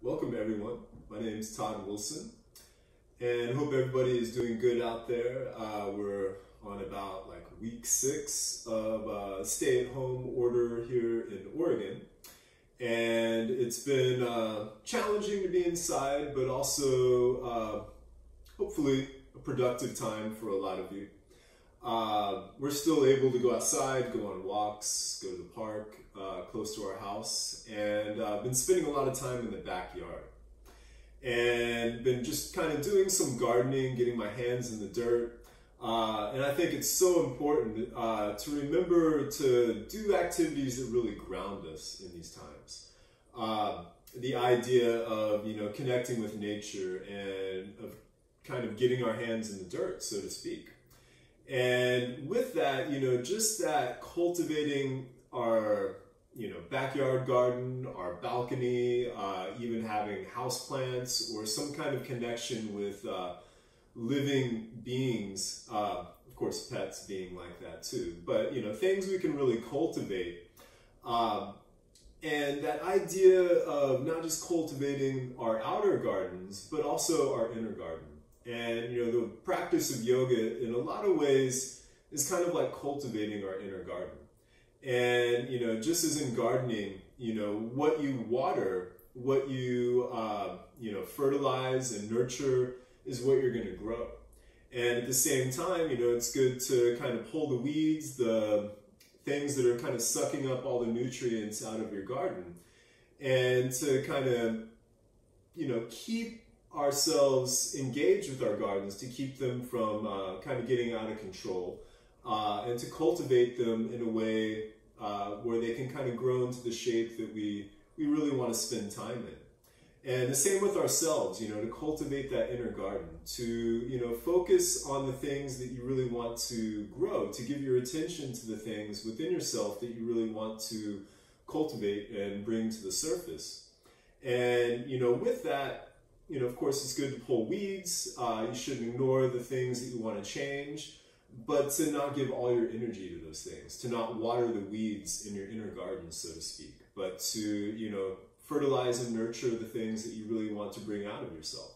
Welcome everyone. My name is Todd Wilson and hope everybody is doing good out there. We're on about like week 6 of stay-at-home order here in Oregon. And it's been challenging to be inside, but also hopefully a productive time for a lot of you. We're still able to go outside, go on walks, go to the park close to our house, and I've been spending a lot of time in the backyard and been just kind of doing some gardening, getting my hands in the dirt. And I think it's so important to remember to do activities that really ground us in these times. The idea of, connecting with nature and of kind of getting our hands in the dirt, so to speak. And with that, just that cultivating our, backyard garden, our balcony, even having houseplants or some kind of connection with living beings, of course pets being like that too, but things we can really cultivate. And that idea of not just cultivating our outer gardens, but also our inner garden. And the practice of yoga in a lot of ways is kind of like cultivating our inner garden. And just as in gardening, what you water, what you fertilize and nurture is what you're going to grow. And at the same time, it's good to kind of pull the weeds, the things that are kind of sucking up all the nutrients out of your garden, and to kind of keep ourselves engaged with our gardens, to keep them from kind of getting out of control, and to cultivate them in a way where they can kind of grow into the shape that we really want to spend time in. And the same with ourselves, to cultivate that inner garden, to focus on the things that you really want to grow, to give your attention to the things within yourself that you really want to cultivate and bring to the surface. And with that, of course, it's good to pull weeds. You shouldn't ignore the things that you want to change, but to not give all your energy to those things, to not water the weeds in your inner garden, so to speak, but to, fertilize and nurture the things that you really want to bring out of yourself.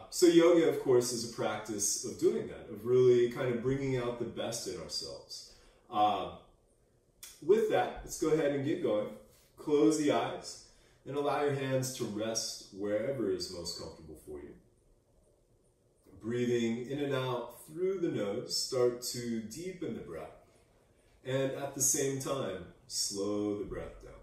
So yoga, of course, is a practice of doing that, of really kind of bringing out the best in ourselves. With that, let's go ahead and get going. Close the eyes and allow your hands to rest wherever is most comfortable for you. Breathing in and out through the nose, start to deepen the breath. And at the same time, slow the breath down.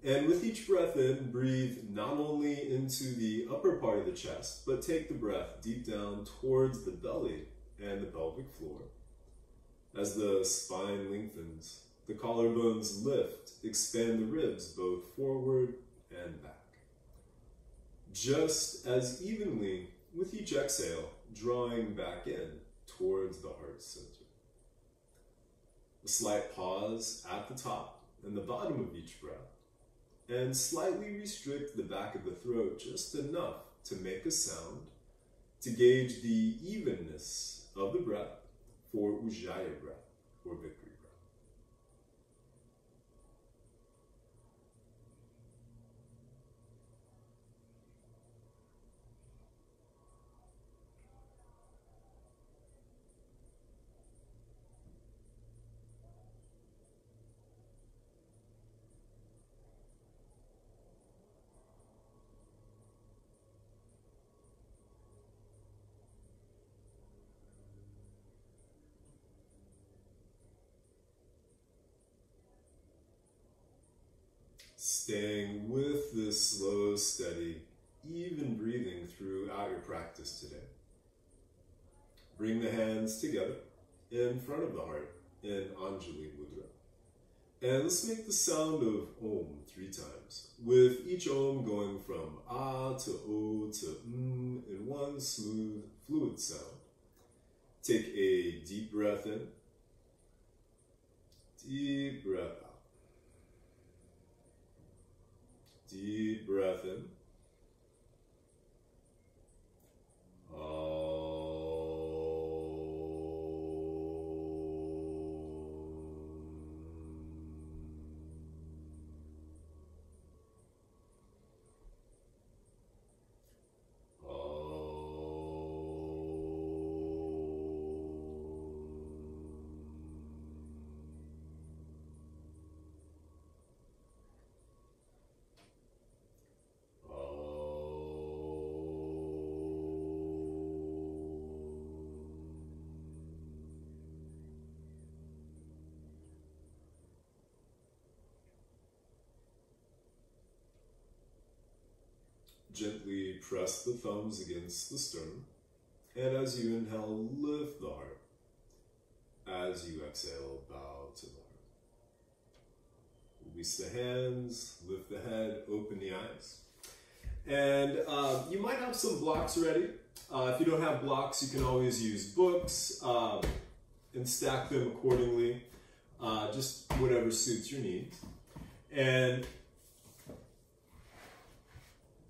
And with each breath in, breathe not only into the upper part of the chest, but take the breath deep down towards the belly and the pelvic floor. As the spine lengthens, the collarbones lift, expand the ribs both forward and back. Just as evenly with each exhale, drawing back in towards the heart center. A slight pause at the top and the bottom of each breath, and slightly restrict the back of the throat just enough to make a sound to gauge the evenness of the breath for Ujjayi breath, or victory breath. Staying with this slow, steady, even breathing throughout your practice today. Bring the hands together in front of the heart in Anjali Mudra. And let's make the sound of Om 3 times, with each Om going from Ah to O to in one smooth, fluid sound. Take a deep breath in, deep breath out. Deep breath in. Gently press the thumbs against the sternum. And as you inhale, lift the heart. As you exhale, bow to the heart. Release the hands, lift the head, open the eyes. And you might have some blocks ready. If you don't have blocks, you can always use books and stack them accordingly, just whatever suits your needs. And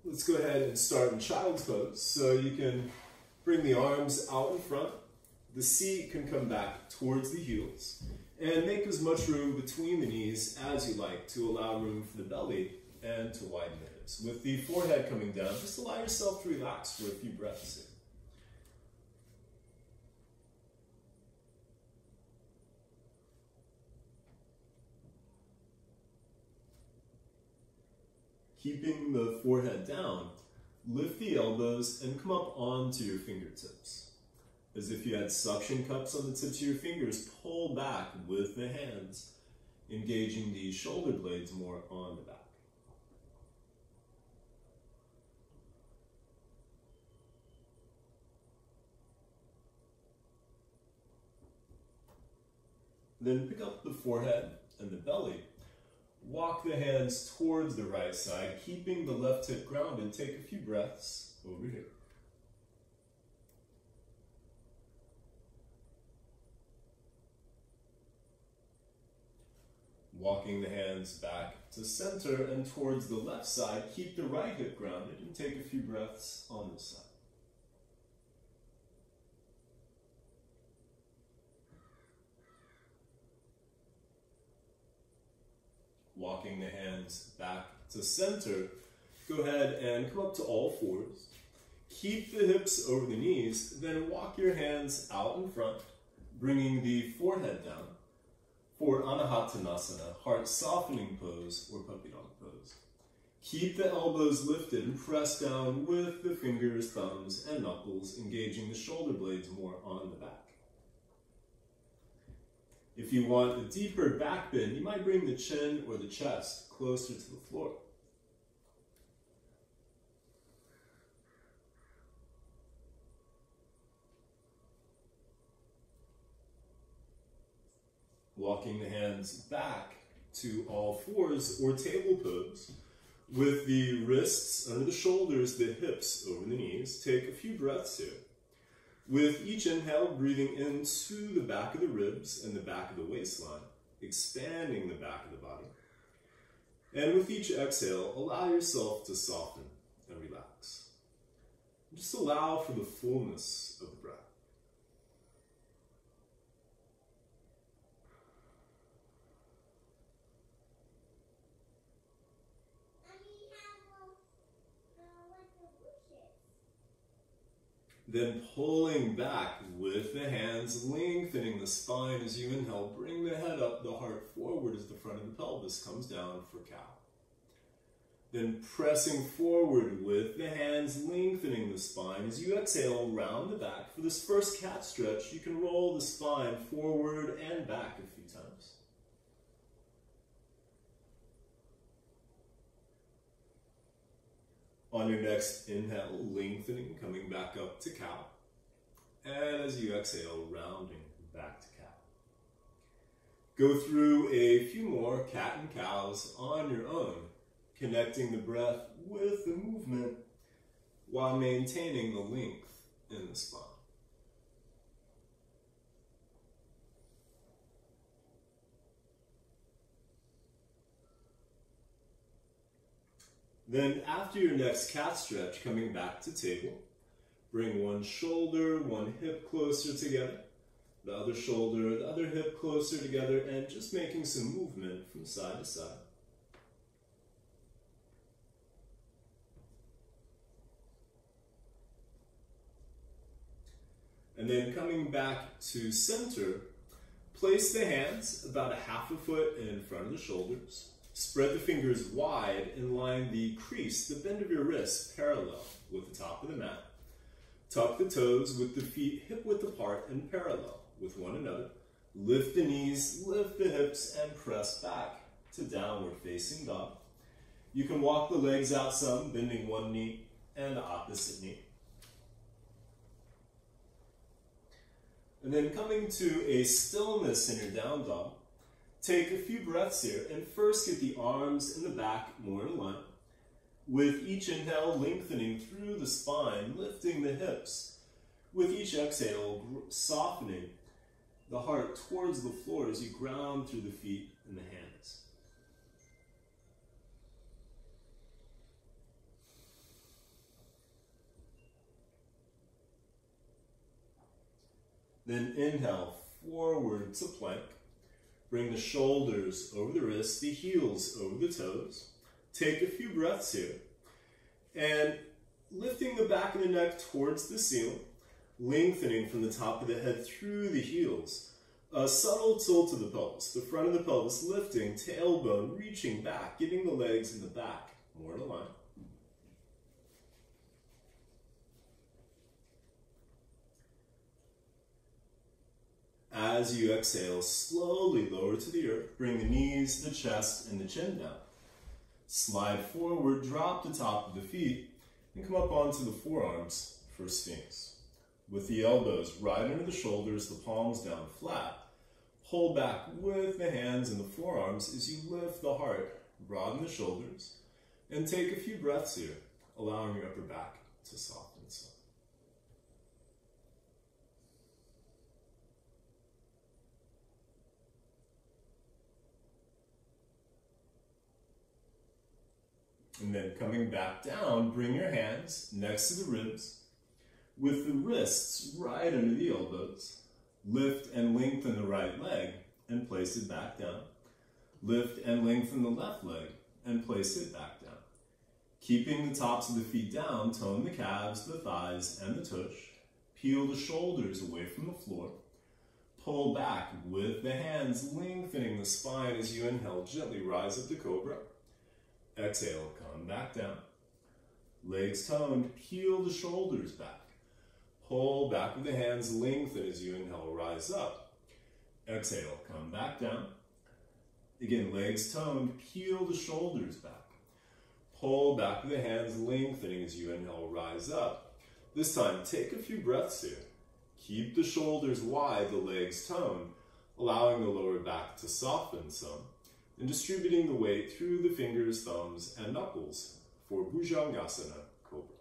let's go ahead and start in child's pose. So you can bring the arms out in front. The seat can come back towards the heels. And make as much room between the knees as you like to allow room for the belly and to widen the hips. With the forehead coming down, just allow yourself to relax for a few breaths here. Keeping the forehead down, lift the elbows and come up onto your fingertips. As if you had suction cups on the tips of your fingers, pull back with the hands, engaging the shoulder blades more on the back. Then pick up the forehead and the belly. Walk the hands towards the right side, keeping the left hip grounded. Take a few breaths over here. Walking the hands back to center and towards the left side, keep the right hip grounded and take a few breaths on this side. Walking the hands back to center, go ahead and come up to all fours. Keep the hips over the knees, then walk your hands out in front, bringing the forehead down. For Anahatanasana, heart softening pose or puppy dog pose. Keep the elbows lifted and press down with the fingers, thumbs, and knuckles, engaging the shoulder blades more on the back. If you want a deeper back bend, you might bring the chin or the chest closer to the floor. Walking the hands back to all fours or table pose with the wrists under the shoulders, the hips over the knees. Take a few breaths here. With each inhale, breathing into the back of the ribs and the back of the waistline, expanding the back of the body. And with each exhale, allow yourself to soften and relax. Just allow for the fullness of the breath. Then pulling back with the hands, lengthening the spine as you inhale. Bring the head up, the heart forward as the front of the pelvis comes down for cow. Then pressing forward with the hands, lengthening the spine. As you exhale, round the back. For this first cat stretch, you can roll the spine forward and back a few times. On your next inhale, lengthening, coming back up to cow. And as you exhale, rounding back to cat. Go through a few more cat and cows on your own, connecting the breath with the movement while maintaining the length in the spine. Then after your next cat stretch, coming back to table, bring one shoulder, one hip closer together, the other shoulder, the other hip closer together, and just making some movement from side to side. And then coming back to center, place the hands about a half a foot in front of the shoulders. Spread the fingers wide and line the crease, the bend of your wrist, parallel with the top of the mat. Tuck the toes with the feet hip width apart and parallel with one another. Lift the knees, lift the hips, and press back to downward facing dog. You can walk the legs out some, bending one knee and the opposite knee. And then coming to a stillness in your down dog, take a few breaths here and first get the arms and the back more in line. With each inhale, lengthening through the spine, lifting the hips. With each exhale, softening the heart towards the floor as you ground through the feet and the hands. Then inhale, forward to plank. Bring the shoulders over the wrists, the heels over the toes. Take a few breaths here. And lifting the back of the neck towards the ceiling, lengthening from the top of the head through the heels. A subtle tilt of the pelvis, the front of the pelvis lifting, tailbone reaching back, getting the legs in the back more in a line. As you exhale, slowly lower to the earth. Bring the knees, the chest, and the chin down. Slide forward, drop the top of the feet, and come up onto the forearms for Sphinx. With the elbows right under the shoulders, the palms down flat. Hold back with the hands and the forearms as you lift the heart, broaden the shoulders, and take a few breaths here, allowing your upper back to soften some. And then coming back down, bring your hands next to the ribs, with the wrists right under the elbows. Lift and lengthen the right leg and place it back down. Lift and lengthen the left leg and place it back down. Keeping the tops of the feet down, tone the calves, the thighs, and the tush. Peel the shoulders away from the floor. Pull back with the hands, lengthening the spine as you inhale. Gently rise up to cobra. Exhale, come back down. Legs toned, peel the shoulders back. Pull back with the hands, lengthen as you inhale, rise up. Exhale, come back down. Again, legs toned, peel the shoulders back. Pull back with the hands, lengthening as you inhale, rise up. This time, take a few breaths here. Keep the shoulders wide, the legs toned, allowing the lower back to soften some, and distributing the weight through the fingers, thumbs, and knuckles for Bhujangasana Cobra.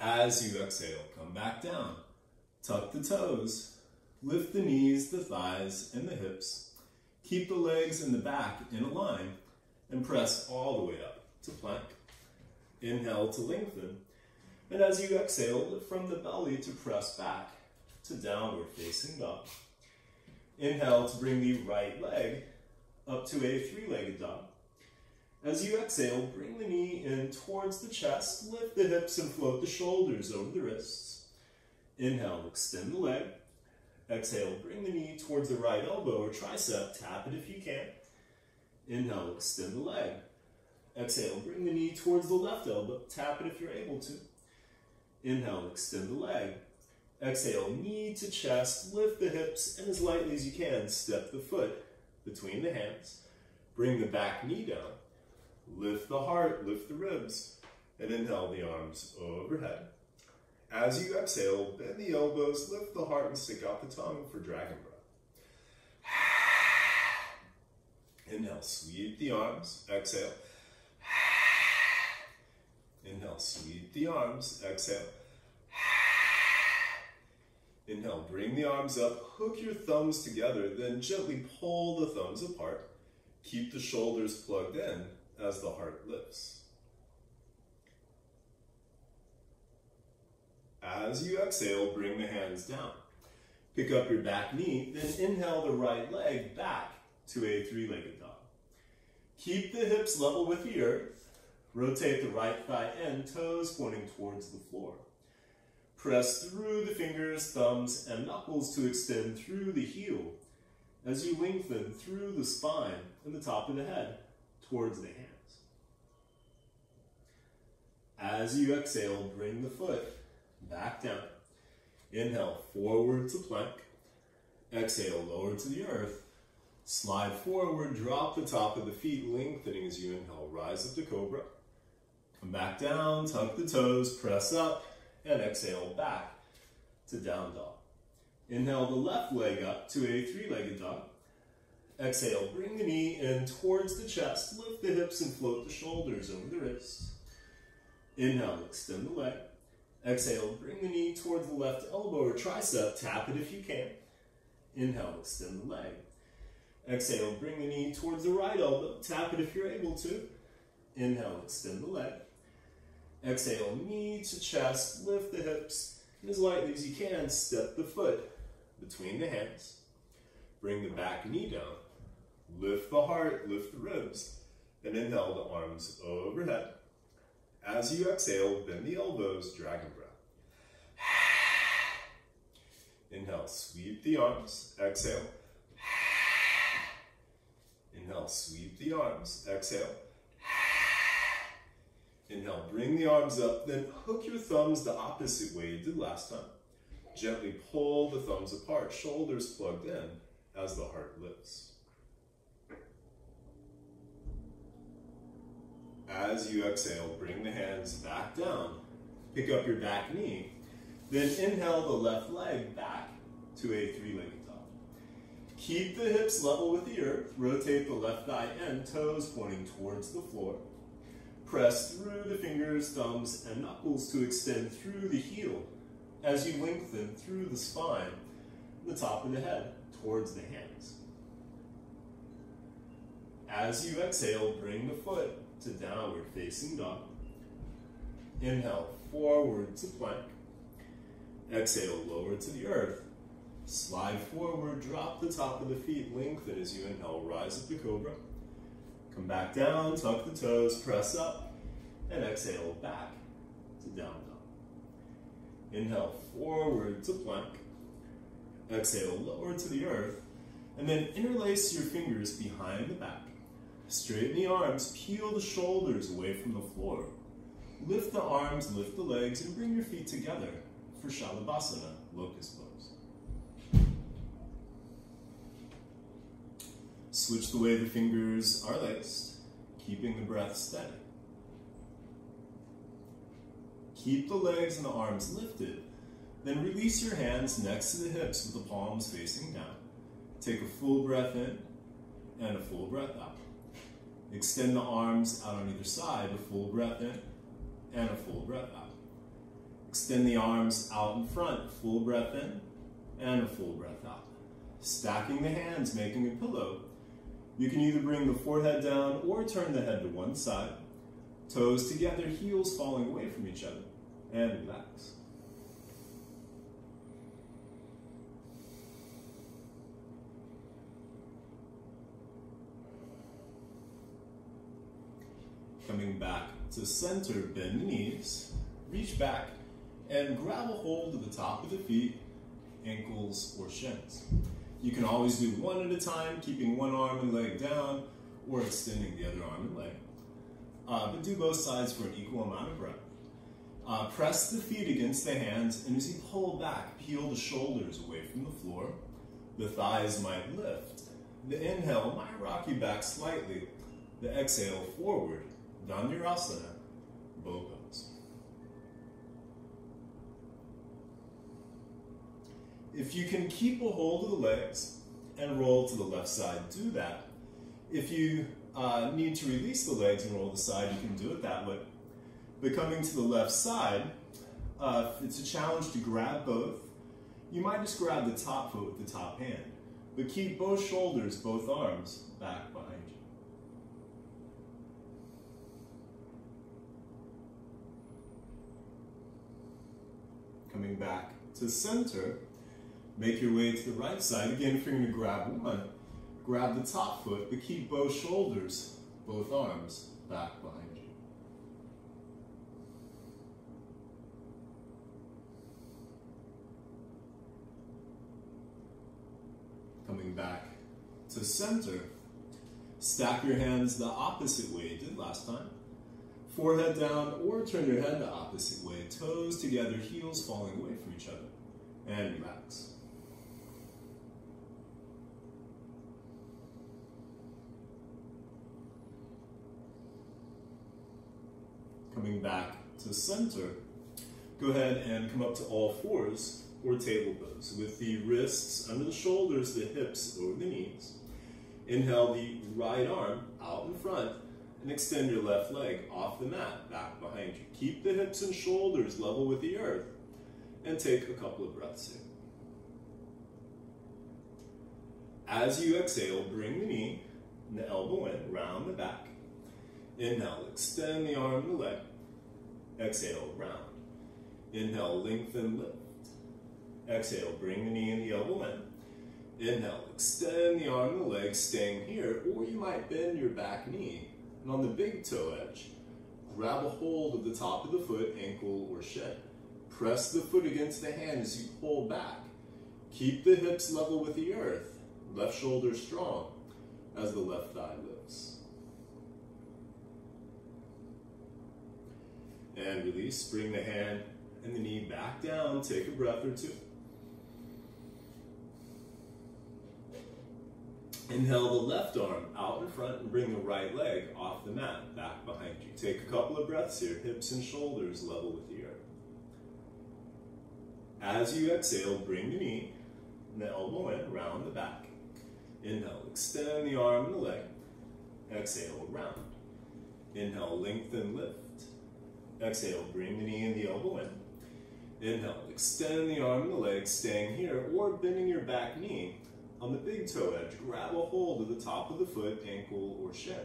As you exhale, come back down. Tuck the toes, lift the knees, the thighs, and the hips. Keep the legs and the back in a line, and press all the way up to plank. Inhale to lengthen, and as you exhale, lift from the belly to press back to downward facing dog. Inhale to bring the right leg up to a three-legged dog. As you exhale, bring the knee in towards the chest, lift the hips and float the shoulders over the wrists. Inhale, extend the leg. Exhale, bring the knee towards the right elbow or tricep, tap it if you can. Inhale, extend the leg. Exhale, bring the knee towards the left elbow, tap it if you're able to. Inhale, extend the leg. Exhale, knee to chest, lift the hips, and as lightly as you can, step the foot between the hands. Bring the back knee down. Lift the heart, lift the ribs, and inhale the arms overhead. As you exhale, bend the elbows, lift the heart, and stick out the tongue for dragon breath. Inhale, sweep the arms, exhale. Inhale, sweep the arms, exhale. Inhale, bring the arms up, hook your thumbs together, then gently pull the thumbs apart. Keep the shoulders plugged in as the heart lifts. As you exhale, bring the hands down. Pick up your back knee, then inhale the right leg back to a three-legged dog. Keep the hips level with the earth. Rotate the right thigh in, toes pointing towards the floor. Press through the fingers, thumbs, and knuckles to extend through the heel as you lengthen through the spine and the top of the head towards the hands. As you exhale, bring the foot back down. Inhale, forward to plank. Exhale, lower to the earth. Slide forward, drop the top of the feet, lengthening as you inhale, rise up to cobra. Come back down, tuck the toes, press up, and exhale back to down dog. Inhale the left leg up to a three-legged dog. Exhale, bring the knee in towards the chest, lift the hips and float the shoulders over the wrists. Inhale, extend the leg. Exhale, bring the knee towards the left elbow or tricep, tap it if you can. Inhale, extend the leg. Exhale, bring the knee towards the right elbow, tap it if you're able to. Inhale, extend the leg. Exhale, knee to chest, lift the hips, and as lightly as you can, step the foot between the hands. Bring the back knee down. Lift the heart, lift the ribs, and inhale the arms overhead. As you exhale, bend the elbows, dragon breath. Inhale, sweep the arms, exhale. Inhale, sweep the arms, exhale. Inhale, bring the arms up, then hook your thumbs the opposite way you did last time. Gently pull the thumbs apart, shoulders plugged in as the heart lifts. As you exhale, bring the hands back down. Pick up your back knee. Then inhale the left leg back to a three-legged dog. Keep the hips level with the earth. Rotate the left thigh in, toes pointing towards the floor. Press through the fingers, thumbs, and knuckles to extend through the heel as you lengthen through the spine, the top of the head towards the hands. As you exhale, bring the foot to downward facing dog. Inhale, forward to plank. Exhale, lower to the earth. Slide forward, drop the top of the feet, lengthen as you inhale, rise up to cobra. Come back down, tuck the toes, press up, and exhale back to down dog. Inhale, forward to plank. Exhale, lower to the earth, and then interlace your fingers behind the back. Straighten the arms, peel the shoulders away from the floor. Lift the arms, lift the legs, and bring your feet together for Shalabhasana, locust pose. Switch the way the fingers are laced, keeping the breath steady. Keep the legs and the arms lifted, then release your hands next to the hips with the palms facing down. Take a full breath in and a full breath out. Extend the arms out on either side, a full breath in and a full breath out. Extend the arms out in front, full breath in and a full breath out. Stacking the hands, making a pillow. You can either bring the forehead down or turn the head to one side. Toes together, heels falling away from each other, and relax. Coming back to center, bend the knees, reach back, and grab a hold of the top of the feet, ankles, or shins. You can always do one at a time, keeping one arm and leg down, or extending the other arm and leg. But do both sides for an equal amount of breath. Press the feet against the hands, and as you pull back, peel the shoulders away from the floor. The thighs might lift. The inhale might rock you back slightly. The exhale forward, Dhanurasana, bow pose. If you can keep a hold of the legs and roll to the left side, do that. If you need to release the legs and roll to the side, you can do it that way. But coming to the left side, if it's a challenge to grab both, you might just grab the top foot with the top hand. But keep both shoulders, both arms back behind you. Coming back to center, make your way to the right side. Again, if you're going to grab one, grab the top foot, but keep both shoulders, both arms back behind you. Coming back to center, stack your hands the opposite way you did last time. Forehead down or turn your head the opposite way. Toes together, heels falling away from each other. And relax. coming back to center, go ahead and come up to all fours or table pose with the wrists under the shoulders, the hips over the knees. Inhale the right arm out in front and extend your left leg off the mat, back behind you. Keep the hips and shoulders level with the earth and take a couple of breaths here. As you exhale, bring the knee and the elbow in, round the back. Inhale, extend the arm and the leg. Exhale, round. Inhale, lengthen, lift. Exhale, bring the knee and the elbow in. Inhale, extend the arm and the leg, staying here, or you might bend your back knee. And on the big toe edge, grab a hold of the top of the foot, ankle, or shin. Press the foot against the hand as you pull back. Keep the hips level with the earth. Left shoulder strong as the left thigh lifts. And release, bring the hand and the knee back down, take a breath or two. Inhale the left arm out in front and bring the right leg off the mat, back behind you. Take a couple of breaths here, hips and shoulders level with the earth. As you exhale, bring the knee and the elbow in, round the back. Inhale, extend the arm and the leg. Exhale, round. Inhale, lengthen, lift. Exhale, bring the knee and the elbow in. Inhale, extend the arm and the leg, staying here, or bending your back knee. On the big toe edge, grab a hold of the top of the foot, ankle, or shin.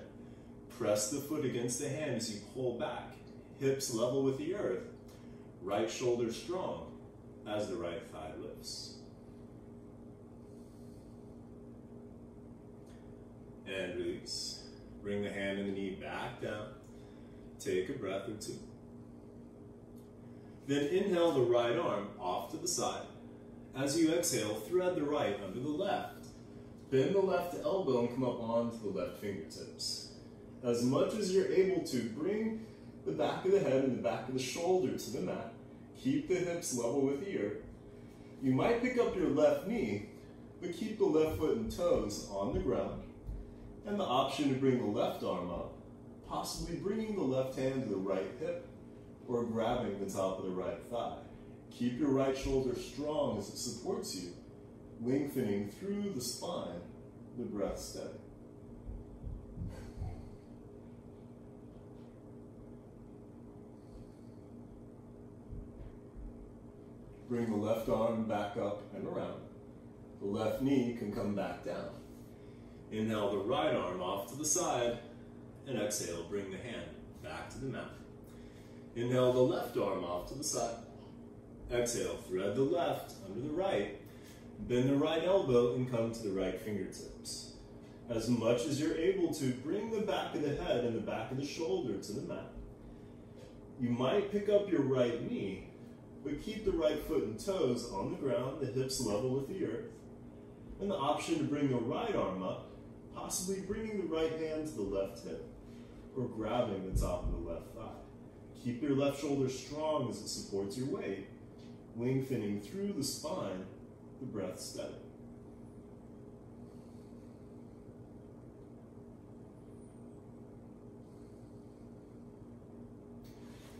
Press the foot against the hand as you pull back. Hips level with the earth. Right shoulder strong as the right thigh lifts. And release. Bring the hand and the knee back down. Take a breath or two. Then inhale the right arm off to the side. As you exhale, thread the right under the left. Bend the left elbow and come up onto the left fingertips. As much as you're able to, bring the back of the head and the back of the shoulder to the mat. Keep the hips level with the earth. You might pick up your left knee, but keep the left foot and toes on the ground. And the option to bring the left arm up, possibly bringing the left hand to the right hip or grabbing the top of the right thigh. Keep your right shoulder strong as it supports you, lengthening through the spine, the breath steady. Bring the left arm back up and around. The left knee can come back down. Inhale the right arm off to the side, and exhale, bring the hand back to the mat. Inhale the left arm off to the side. Exhale, thread the left under the right. Bend the right elbow and come to the right fingertips. As much as you're able to, bring the back of the head and the back of the shoulder to the mat. You might pick up your right knee, but keep the right foot and toes on the ground, the hips level with the earth. And the option to bring the right arm up, possibly bringing the right hand to the left hip, or grabbing the top of the left thigh. Keep your left shoulder strong as it supports your weight, lengthening through the spine, the breath steady.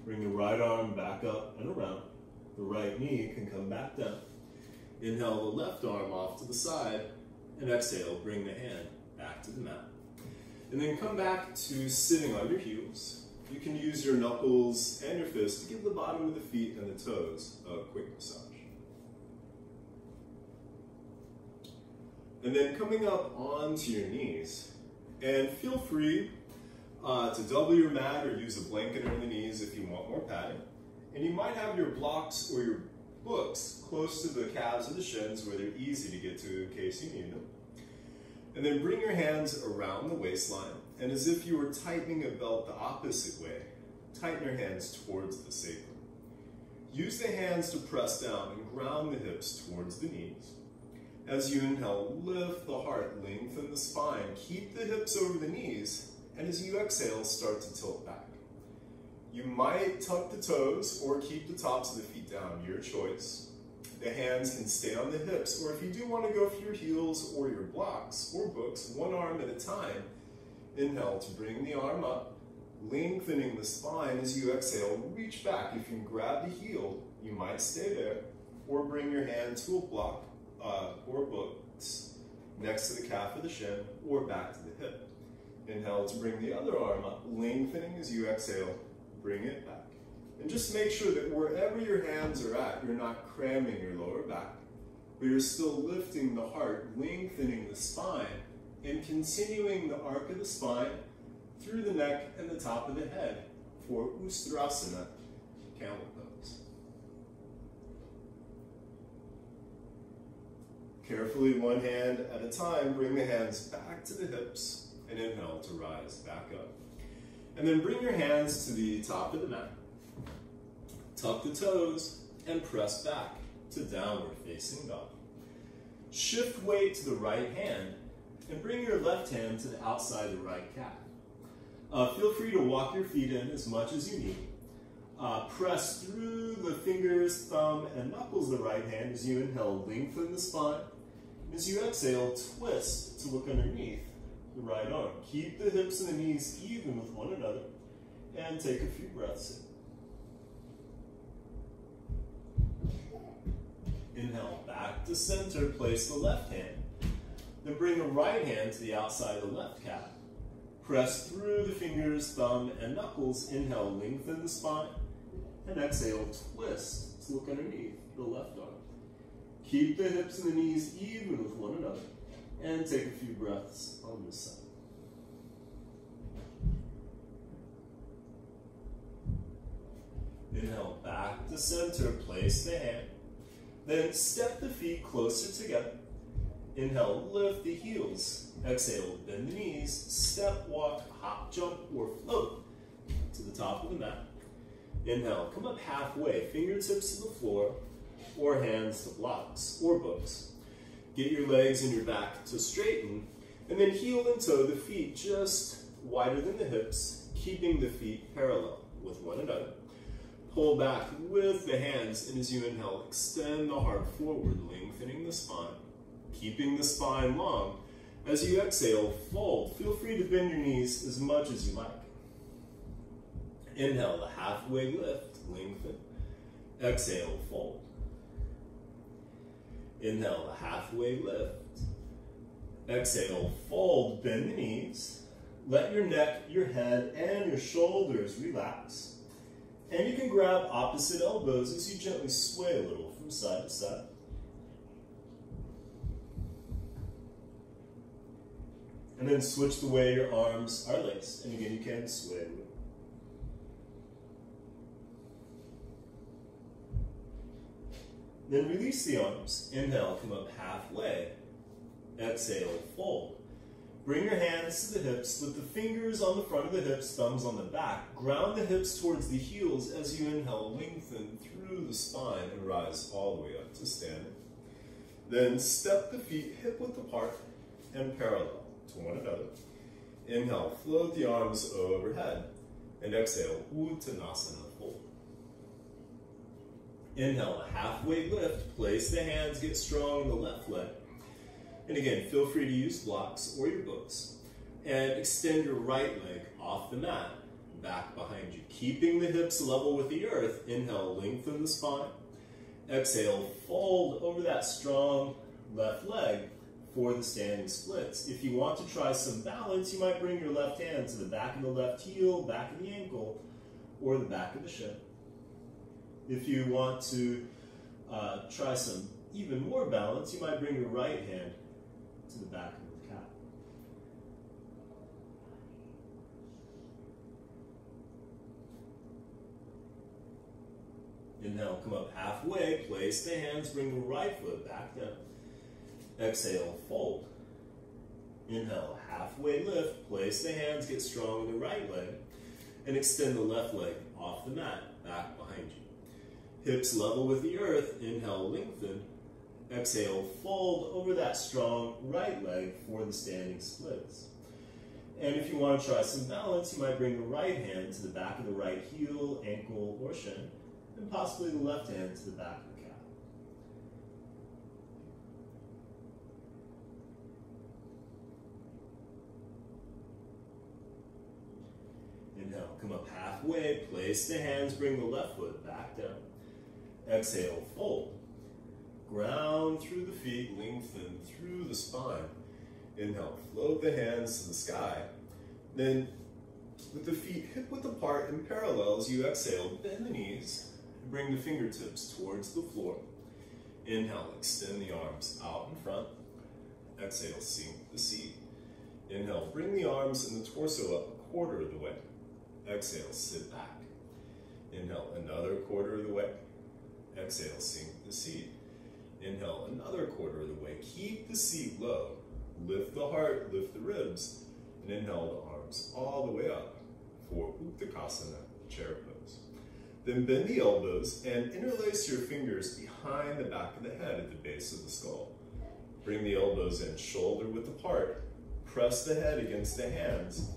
Bring the right arm back up and around. The right knee can come back down. Inhale the left arm off to the side, and exhale, bring the hand back to the mat. And then come back to sitting on your heels. You can use your knuckles and your fists to give the bottom of the feet and the toes a quick massage. And then coming up onto your knees, and feel free to double your mat or use a blanket under the knees if you want more padding. And you might have your blocks or your books close to the calves and the shins where they're easy to get to in case you need them. And then bring your hands around the waistline, and as if you were tightening a belt the opposite way, tighten your hands towards the sacrum. Use the hands to press down and ground the hips towards the knees. As you inhale, lift the heart, lengthen the spine, keep the hips over the knees, and as you exhale, start to tilt back. You might tuck the toes or keep the tops of the feet down, your choice. The hands can stay on the hips, or if you do want to go for your heels or your blocks or books, one arm at a time, inhale to bring the arm up, lengthening the spine as you exhale. Reach back. If you can grab the heel, you might stay there, or bring your hand to a block or books next to the calf or the shin, or back to the hip. Inhale to bring the other arm up, lengthening as you exhale, bring it back. And just make sure that wherever your hands are at, you're not cramming your lower back, but you're still lifting the heart, lengthening the spine, and continuing the arc of the spine through the neck and the top of the head for Ustrasana, camel pose. Carefully, one hand at a time, bring the hands back to the hips, and inhale to rise back up. And then bring your hands to the top of the mat. Tuck the toes and press back to downward facing dog. Shift weight to the right hand and bring your left hand to the outside of the right calf. Feel free to walk your feet in as much as you need. Press through the fingers, thumb, and knuckles of the right hand as you inhale, lengthen the spine. As you exhale, twist to look underneath the right arm. Keep the hips and the knees even with one another, and take a few breaths in. Inhale, back to center, place the left hand. Then bring the right hand to the outside of the left calf. Press through the fingers, thumb, and knuckles. Inhale, lengthen the spine. And exhale, twist to look underneath the left arm. Keep the hips and the knees even with one another. And take a few breaths on this side. Inhale, back to center, place the hand. Then step the feet closer together. Inhale, lift the heels. Exhale, bend the knees. Step, walk, hop, jump, or float to the top of the mat. Inhale, come up halfway, fingertips to the floor, or hands to blocks or books. Get your legs and your back to straighten, and then heel and toe the feet just wider than the hips, keeping the feet parallel with one another. Pull back with the hands, and as you inhale, extend the heart forward, lengthening the spine, keeping the spine long. As you exhale, fold. Feel free to bend your knees as much as you like. Inhale, the halfway lift, lengthen. Exhale, fold. Inhale, the halfway lift. Exhale, fold, bend the knees. Let your neck, your head, and your shoulders relax. And you can grab opposite elbows as you gently sway a little from side to side. And then switch the way your arms are laced. And again, you can sway a little. Then release the arms. Inhale, come up halfway. Exhale, fold. Bring your hands to the hips with the fingers on the front of the hips, thumbs on the back. Ground the hips towards the heels as you inhale, lengthen through the spine and rise all the way up to standing. Then step the feet hip width apart and parallel to one another. Inhale, float the arms overhead. And exhale, Uttanasana, fold. Inhale, a halfway lift. Place the hands, get strong in the left leg. And again, feel free to use blocks or your books. And extend your right leg off the mat, back behind you. Keeping the hips level with the earth. Inhale, lengthen the spine. Exhale, fold over that strong left leg for the standing splits. If you want to try some balance, you might bring your left hand to the back of the left heel, back of the ankle, or the back of the shin. If you want to try some even more balance, you might bring your right hand to the back of the calf. Inhale, come up halfway, place the hands, bring the right foot back down. Exhale, fold. Inhale, halfway lift, place the hands, get strong in the right leg, and extend the left leg off the mat, back behind you. Hips level with the earth. Inhale, lengthen. Exhale, fold over that strong right leg for the standing splits. And if you want to try some balance, you might bring the right hand to the back of the right heel, ankle, or shin, and possibly the left hand to the back of the calf. Inhale, come up halfway, place the hands, bring the left foot back down. Exhale, fold. Ground through the feet, lengthen through the spine. Inhale, float the hands to the sky. Then, with the feet hip-width apart in parallel as you exhale, bend the knees and bring the fingertips towards the floor. Inhale, extend the arms out in front. Exhale, sink the seat. Inhale, bring the arms and the torso up a quarter of the way. Exhale, sit back. Inhale, another quarter of the way. Exhale, sink the seat. Inhale, another quarter of the way. Keep the seat low. Lift the heart, lift the ribs. And inhale the arms all the way up for Uttanasana, chair pose. Then bend the elbows and interlace your fingers behind the back of the head at the base of the skull. Bring the elbows in, shoulder width apart. Press the head against the hands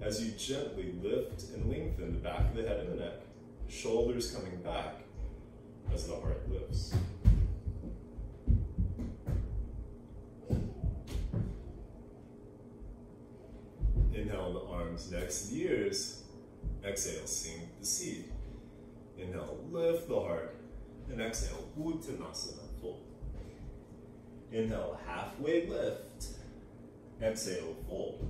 as you gently lift and lengthen the back of the head and the neck, shoulders coming back as the heart lifts. Inhale the arms next to the ears. Exhale, sink the seat. Inhale, lift the heart. And exhale, Uttanasana, fold. Inhale, halfway lift. Exhale, fold.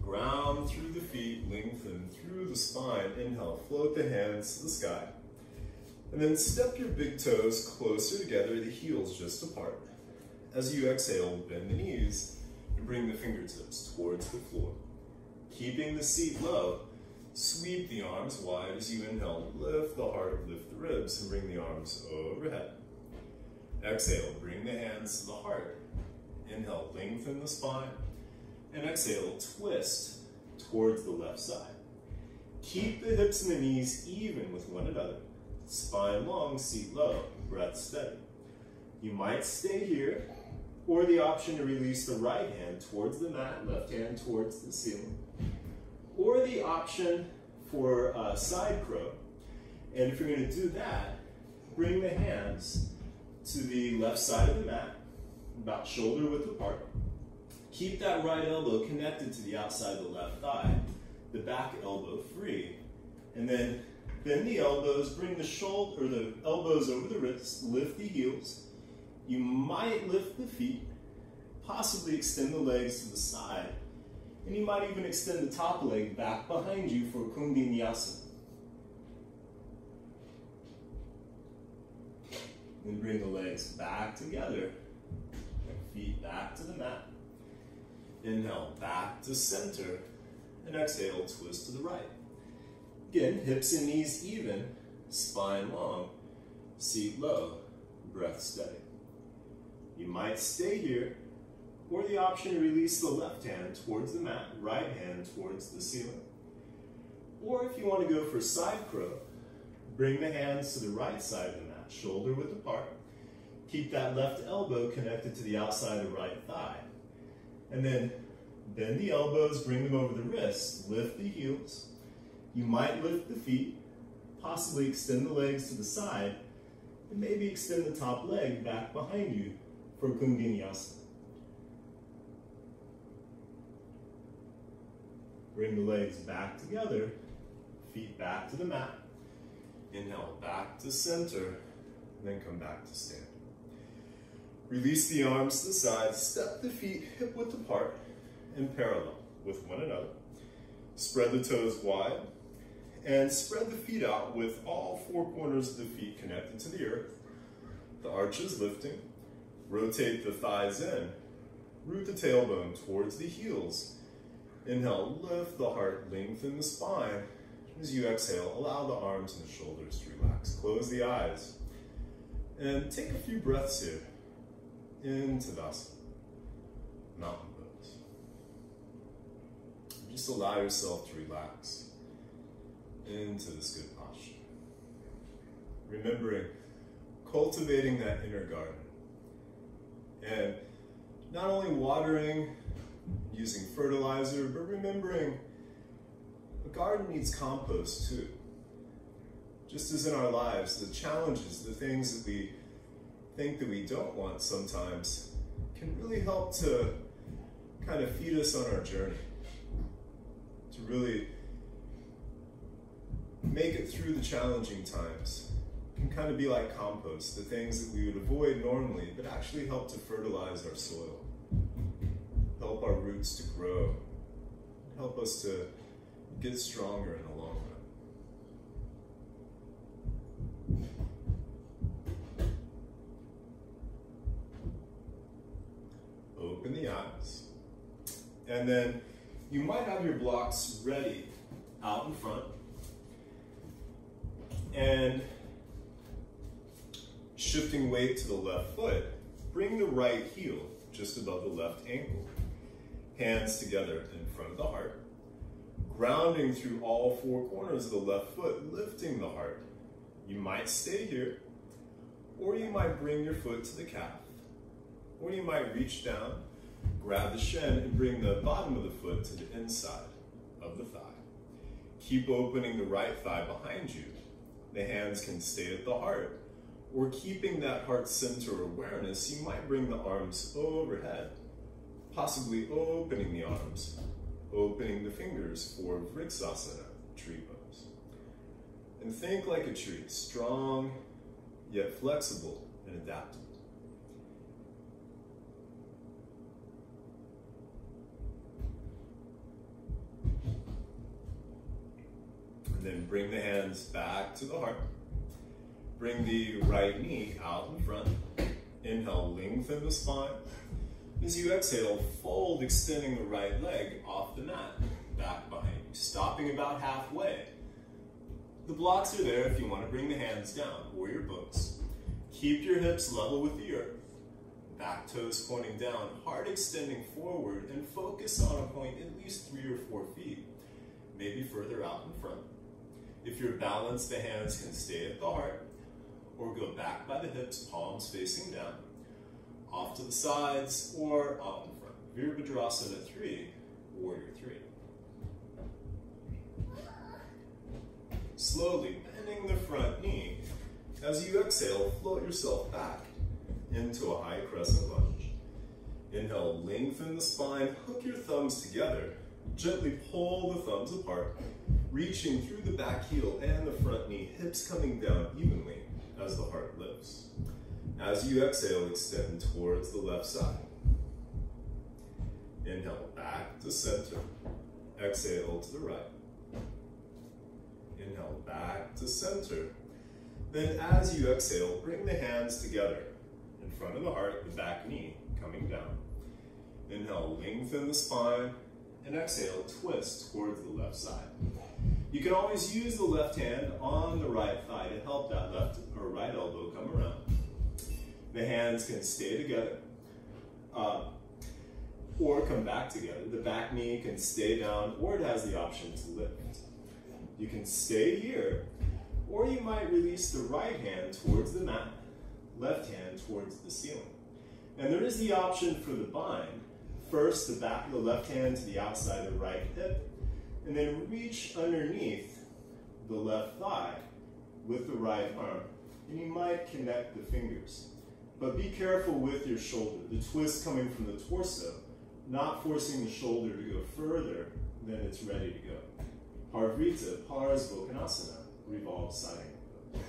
Ground through the feet, lengthen through the spine. Inhale, float the hands to the sky. And then step your big toes closer together, the heels just apart. As you exhale, bend the knees and bring the fingertips towards the floor. Keeping the seat low, sweep the arms wide as you inhale, lift the heart, lift the ribs, and bring the arms overhead. Exhale, bring the hands to the heart. Inhale, lengthen the spine. And exhale, twist towards the left side. Keep the hips and the knees even with one another. Spine long, seat low, breath steady. You might stay here, or the option to release the right hand towards the mat, left hand towards the ceiling. Or the option for side crow. And if you're going to do that, bring the hands to the left side of the mat, about shoulder width apart. Keep that right elbow connected to the outside of the left thigh, the back elbow free. And then bend the elbows, bring the shoulder or the elbows over the wrists, lift the heels. You might lift the feet, possibly extend the legs to the side, and you might even extend the top leg back behind you for Kundalini. Then bring the legs back together, feet back to the mat. Inhale, back to center, and exhale, twist to the right. Again, hips and knees even, spine long, seat low, breath steady. You might stay here, or the option to release the left hand towards the mat, right hand towards the ceiling. Or if you want to go for side crow, bring the hands to the right side of the mat, shoulder width apart. Keep that left elbow connected to the outside of the right thigh. And then bend the elbows, bring them over the wrists, lift the heels. You might lift the feet, possibly extend the legs to the side, and maybe extend the top leg back behind you for Kundalini. Bring the legs back together, feet back to the mat. Inhale, back to center, and then come back to stand. Release the arms to the side, step the feet hip width apart and parallel with one another. Spread the toes wide and spread the feet out with all four corners of the feet connected to the earth. The arches lifting. Rotate the thighs in. Root the tailbone towards the heels. Inhale, lift the heart, lengthen the spine. As you exhale, allow the arms and the shoulders to relax. Close the eyes and take a few breaths here. Into Tadasana, mountain pose. Just allow yourself to relax into this good posture. Remembering cultivating that inner garden. And not only watering, using fertilizer, but remembering a garden needs compost too. Just as in our lives, the challenges, the things that we think that we don't want sometimes can really help to kind of feed us on our journey, to really make it through the challenging times. It can kind of be like compost, the things that we would avoid normally, but actually help to fertilize our soil, help our roots to grow, help us to get stronger in the long run. Open the eyes. And then you might have your blocks ready out in front. And shifting weight to the left foot, bring the right heel just above the left ankle. Hands together in front of the heart. Grounding through all four corners of the left foot, lifting the heart. You might stay here, or you might bring your foot to the calf. Or you might reach down, grab the shin, and bring the bottom of the foot to the inside of the thigh. Keep opening the right thigh behind you. The hands can stay at the heart. Or keeping that heart center awareness, you might bring the arms overhead, possibly opening the arms, opening the fingers for Vriksasana, tree pose. And think like a tree, strong, yet flexible and adaptable. And then bring the hands back to the heart. Bring the right knee out in front. Inhale, lengthen the spine. As you exhale, fold, extending the right leg off the mat, back behind you, stopping about halfway. The blocks are there if you want to bring the hands down, or your books. Keep your hips level with the earth. Back toes pointing down, heart extending forward, and focus on a point at least 3 or 4 feet, maybe further out in front. If you're balanced, the hands can stay at the heart, or go back by the hips, palms facing down, off to the sides, or out in front. Virabhadrasana 3, Warrior 3. Slowly bending the front knee. As you exhale, float yourself back into a high crescent lunge. Inhale, lengthen the spine, hook your thumbs together. Gently pull the thumbs apart, reaching through the back heel and the front knee, hips coming down evenly as the heart lifts. As you exhale, extend towards the left side. Inhale, back to center. Exhale to the right. Inhale, back to center. Then as you exhale, bring the hands together in front of the heart, the back knee coming down. Inhale, lengthen the spine, and exhale, twist towards the left side. You can always use the left hand on the right thigh to help that left or right elbow come around. The hands can stay together or come back together. The back knee can stay down, or it has the option to lift. You can stay here, or you might release the right hand towards the mat, left hand towards the ceiling. And there is the option for the bind. First, the back of the left hand to the outside of the right hip, and then reach underneath the left thigh with the right arm. And you might connect the fingers. But be careful with your shoulder. The twist coming from the torso, not forcing the shoulder to go further than it's ready to go. Parvrita, Parsvokhanasana, revolve side angle.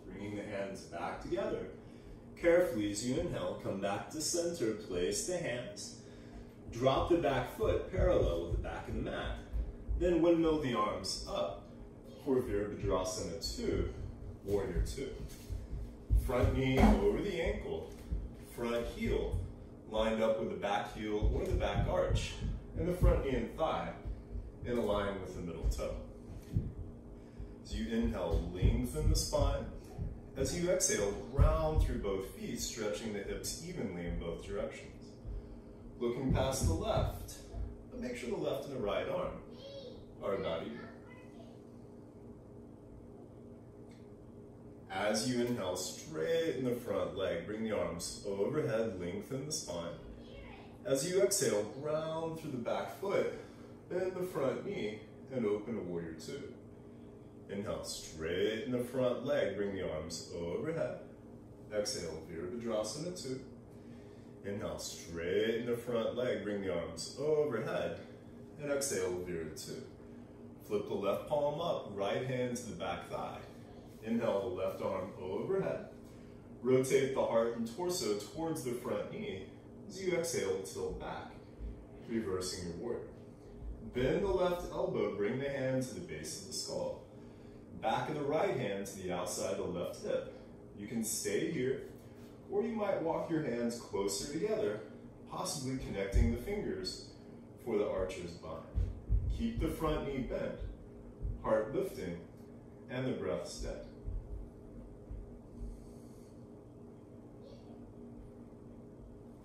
Bringing the hands back together. Carefully, as you inhale, come back to center, place the hands. Drop the back foot parallel with the back of the mat. Then windmill the arms up for Virabhadrasana 2, Warrior 2. Front knee over the ankle, front heel lined up with the back heel or the back arch, and the front knee and thigh in a line with the middle toe. As you inhale, lengthen the spine. As you exhale, ground through both feet, stretching the hips evenly in both directions. Looking past the left, but make sure the left and the right arm are about even. As you inhale, straighten the front leg, bring the arms overhead, lengthen the spine. As you exhale, ground through the back foot, bend the front knee, and open to Warrior 2. Inhale, straighten the front leg, bring the arms overhead. Exhale, Virabhadrasana 2. Inhale, straighten the front leg, bring the arms overhead. and exhale, Viratu. Flip the left palm up, right hand to the back thigh. Inhale the left arm overhead. Rotate the heart and torso towards the front knee. As you exhale, tilt back, reversing your warrior. Bend the left elbow, bring the hand to the base of the skull. Back of the right hand to the outside of the left hip. You can stay here, or you might walk your hands closer together, possibly connecting the fingers for the archer's bind. Keep the front knee bent, heart lifting, and the breath steady.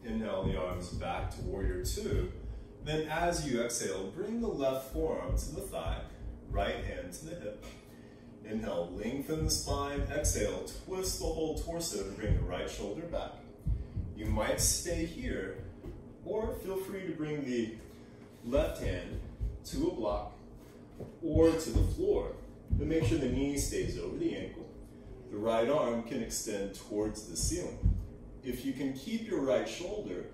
Inhale the arms back to warrior two. Then as you exhale, bring the left forearm to the thigh, right hand to the hip. Inhale, lengthen the spine. Exhale, twist the whole torso to bring the right shoulder back. You might stay here, or feel free to bring the left hand to a block or to the floor, but make sure the knee stays over the ankle. The right arm can extend towards the ceiling. If you can keep your right shoulder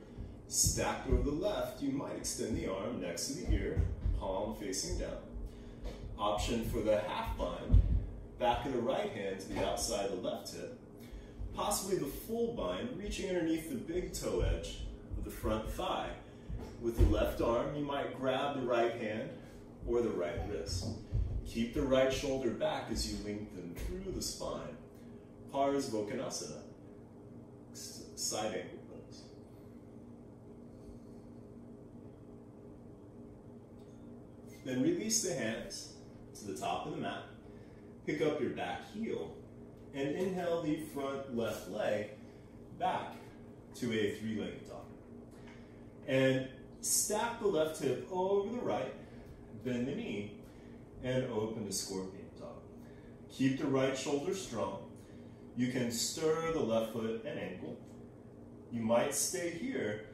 stacked over the left, you might extend the arm next to the ear, palm facing down. Option for the half bind, back of the right hand to the outside of the left hip. Possibly the full bind, reaching underneath the big toe edge of the front thigh. With the left arm, you might grab the right hand or the right wrist. Keep the right shoulder back as you lengthen through the spine. Parsvottanasana, side angle pose. Then release the hands to the top of the mat. Pick up your back heel and inhale the front left leg back to a three-legged dog. And stack the left hip over the right, bend the knee, and open to scorpion dog. Keep the right shoulder strong. You can stir the left foot and ankle. You might stay here,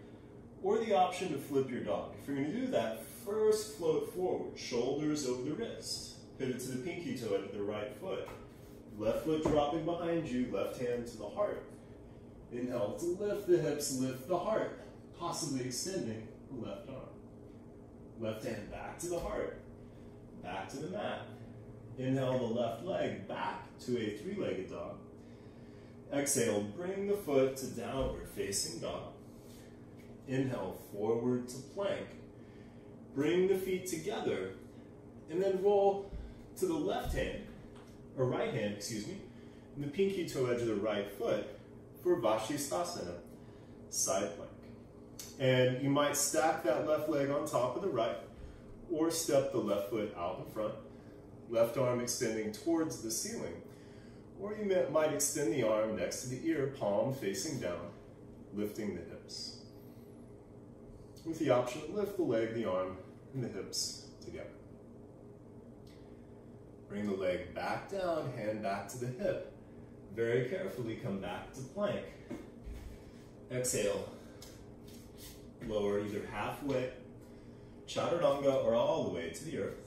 or the option to flip your dog. If you're going to do that, first float forward, shoulders over the wrist. Pivot to the pinky toe edge of the right foot. Left foot dropping behind you, left hand to the heart. Inhale to lift the hips, lift the heart, possibly extending the left arm. Left hand back to the heart, back to the mat. Inhale the left leg back to a three-legged dog. Exhale, bring the foot to downward facing dog. Inhale, forward to plank. Bring the feet together, and then roll to the left hand, or right hand, excuse me, and the pinky toe edge of the right foot for Vashisthasana, side plank. And you might stack that left leg on top of the right, or step the left foot out in front, left arm extending towards the ceiling. Or you might extend the arm next to the ear, palm facing down, lifting the hips. With the option, lift the leg, the arm, and the hips together. Bring the leg back down, hand back to the hip. Very carefully come back to plank. Exhale, lower either halfway, chaturanga, or all the way to the earth.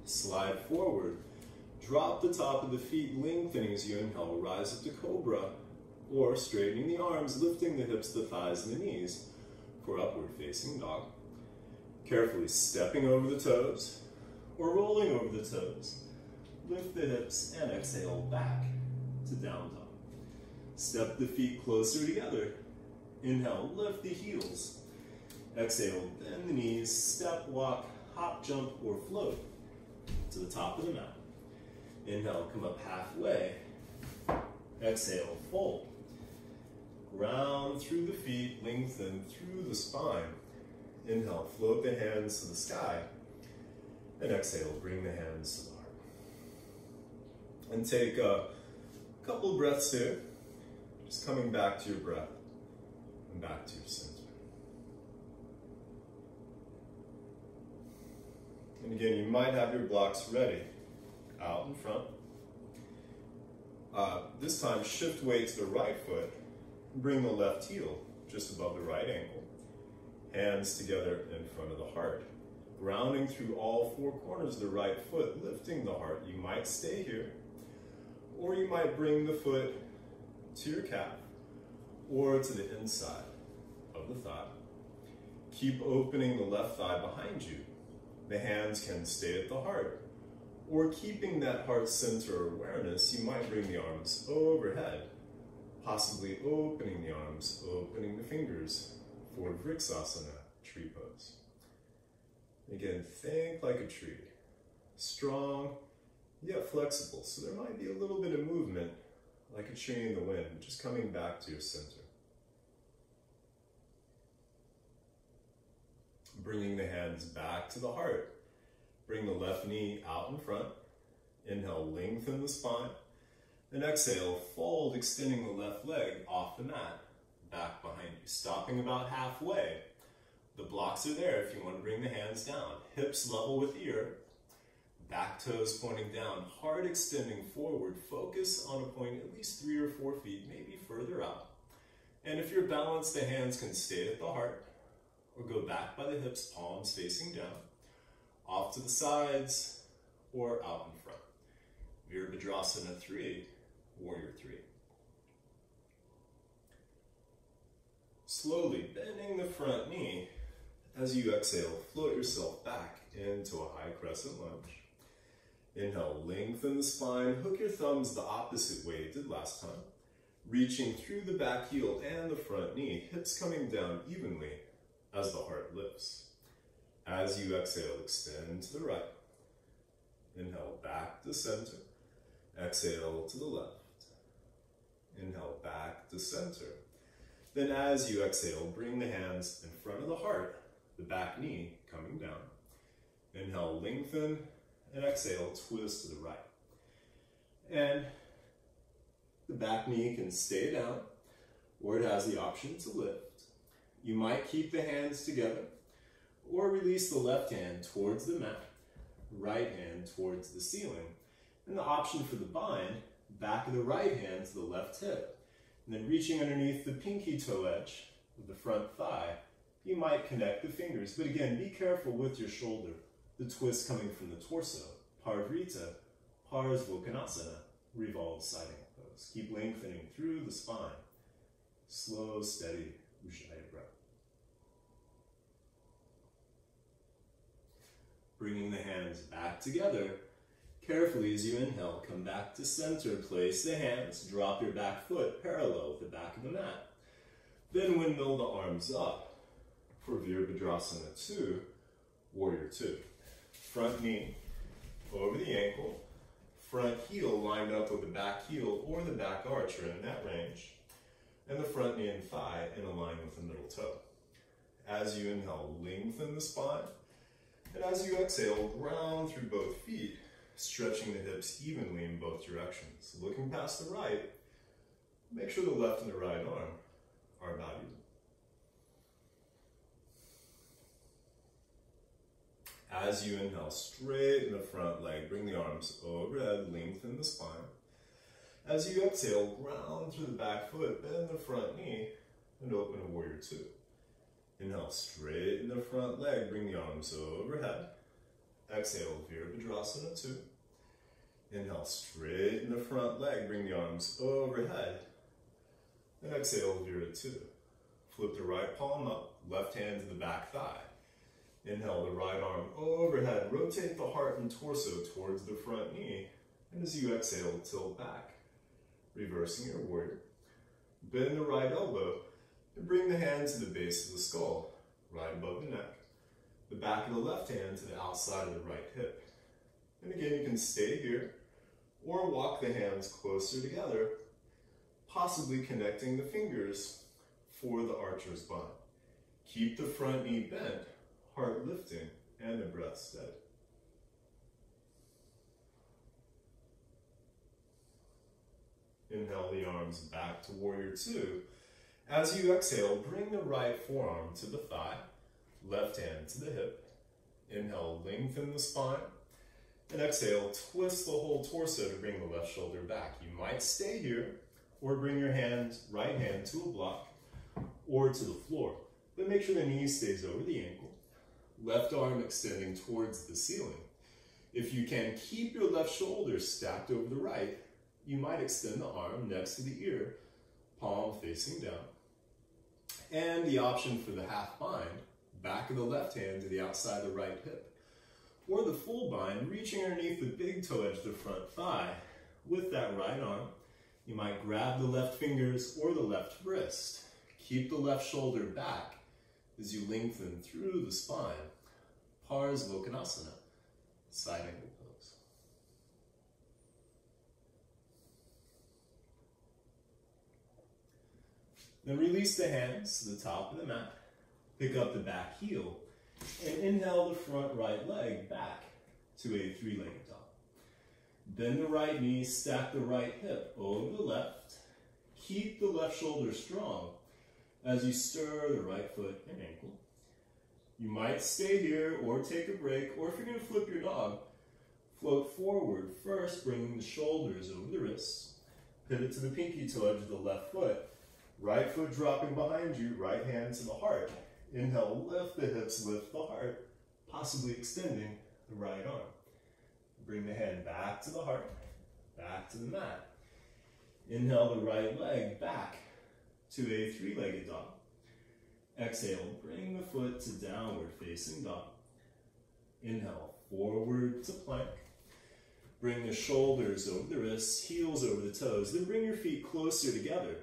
Slide forward. Drop the top of the feet, lengthening as you inhale. Rise up to cobra, or straightening the arms, lifting the hips, the thighs, and the knees for upward facing dog. Carefully stepping over the toes, or rolling over the toes. Lift the hips and exhale back to down dog. Step the feet closer together. Inhale, lift the heels. Exhale, bend the knees, step, walk, hop, jump, or float to the top of the mat. Inhale, come up halfway. Exhale, fold. Ground through the feet, lengthen through the spine. Inhale, float the hands to the sky. And exhale, bring the hands to the heart. And take a couple of breaths here. Just coming back to your breath and back to your center. And again, you might have your blocks ready out in front. This time, shift weight to the right foot. Bring the left heel just above the right ankle. Hands together in front of the heart. Grounding through all four corners of the right foot, lifting the heart. You might stay here, or you might bring the foot to your calf, or to the inside of the thigh. Keep opening the left thigh behind you. The hands can stay at the heart. Or keeping that heart center awareness, you might bring the arms overhead, possibly opening the arms, opening the fingers for Vriksasana, tree pose. Again, think like a tree, strong yet flexible. So there might be a little bit of movement like a tree in the wind, just coming back to your center. Bringing the hands back to the heart. Bring the left knee out in front. Inhale, lengthen the spine. And exhale, fold, extending the left leg off the mat, back behind you, stopping about halfway. The blocks are there if you want to bring the hands down. Hips level with ear, back toes pointing down, heart extending forward. Focus on a point at least 3 or 4 feet, maybe further out. And if you're balanced, the hands can stay at the heart or go back by the hips, palms facing down, off to the sides or out in front. Virabhadrasana 3, Warrior 3. Slowly bending the front knee. As you exhale, float yourself back into a high crescent lunge. Inhale, lengthen the spine. Hook your thumbs the opposite way you did last time. Reaching through the back heel and the front knee. Hips coming down evenly as the heart lifts. As you exhale, extend to the right. Inhale, back to center. Exhale to the left. Inhale, back to center. Then as you exhale, bring the hands in front of the heart, the back knee coming down. Inhale, lengthen, and exhale, twist to the right. And the back knee can stay down, or it has the option to lift. You might keep the hands together, or release the left hand towards the mat, right hand towards the ceiling. And the option for the bind, back of the right hand to the left hip. And then reaching underneath the pinky toe edge of the front thigh, you might connect the fingers. But again, be careful with your shoulder. The twist coming from the torso. Parivrita, Parsvokhanasana, revolved side angle pose. Keep lengthening through the spine. Slow, steady Ujjayi breath. Bringing the hands back together. Carefully, as you inhale, come back to center. Place the hands, drop your back foot parallel with the back of the mat. Then windmill the arms up for Virabhadrasana 2, Warrior 2. Front knee over the ankle, front heel lined up with the back heel or the back arch are in that range, and the front knee and thigh in a line with the middle toe. As you inhale, lengthen the spine, and as you exhale, ground through both feet, stretching the hips evenly in both directions. Looking past the right, make sure the left and the right arm are about even. As you inhale, straighten the front leg, bring the arms overhead, lengthen the spine. As you exhale, ground through the back foot, bend the front knee, and open a Warrior 2. Inhale, straighten the front leg, bring the arms overhead. Exhale, Virabhadrasana 2. Inhale, straighten the front leg, bring the arms overhead. And exhale, Vira 2. Flip the right palm up, left hand to the back thigh. Inhale, the right arm overhead. Rotate the heart and torso towards the front knee. And as you exhale, tilt back. Reversing your warrior. Bend the right elbow and bring the hand to the base of the skull, right above the neck. The back of the left hand to the outside of the right hip. And again, you can stay here or walk the hands closer together, possibly connecting the fingers for the archer's bind. Keep the front knee bent, heart lifting, and the breath steady. Inhale the arms back to Warrior 2. As you exhale, bring the right forearm to the thigh, left hand to the hip. Inhale, lengthen the spine. And exhale, twist the whole torso to bring the left shoulder back. You might stay here, or bring your right hand to a block, or to the floor. But make sure the knee stays over the ankle. Left arm extending towards the ceiling. If you can keep your left shoulder stacked over the right, you might extend the arm next to the ear, palm facing down. And the option for the half bind, back of the left hand to the outside of the right hip. or the full bind, reaching underneath the big toe edge of the front thigh. With that right arm, you might grab the left fingers or the left wrist. Keep the left shoulder back as you lengthen through the spine. Parsvottanasana, side angle pose. Then release the hands to the top of the mat. Pick up the back heel and inhale the front right leg back to a three-legged dog. Bend the right knee, stack the right hip over the left. Keep the left shoulder strong as you stir the right foot and ankle. You might stay here or take a break, or if you're going to flip your dog, float forward first, bringing the shoulders over the wrists. Pivot to the pinky toe edge of the left foot. Right foot dropping behind you, right hand to the heart. Inhale, lift the hips, lift the heart, possibly extending the right arm. Bring the hand back to the heart, back to the mat. Inhale the right leg back to a three-legged dog. Exhale, bring the foot to downward facing dog. Inhale, forward to plank. Bring the shoulders over the wrists, heels over the toes. Then bring your feet closer together.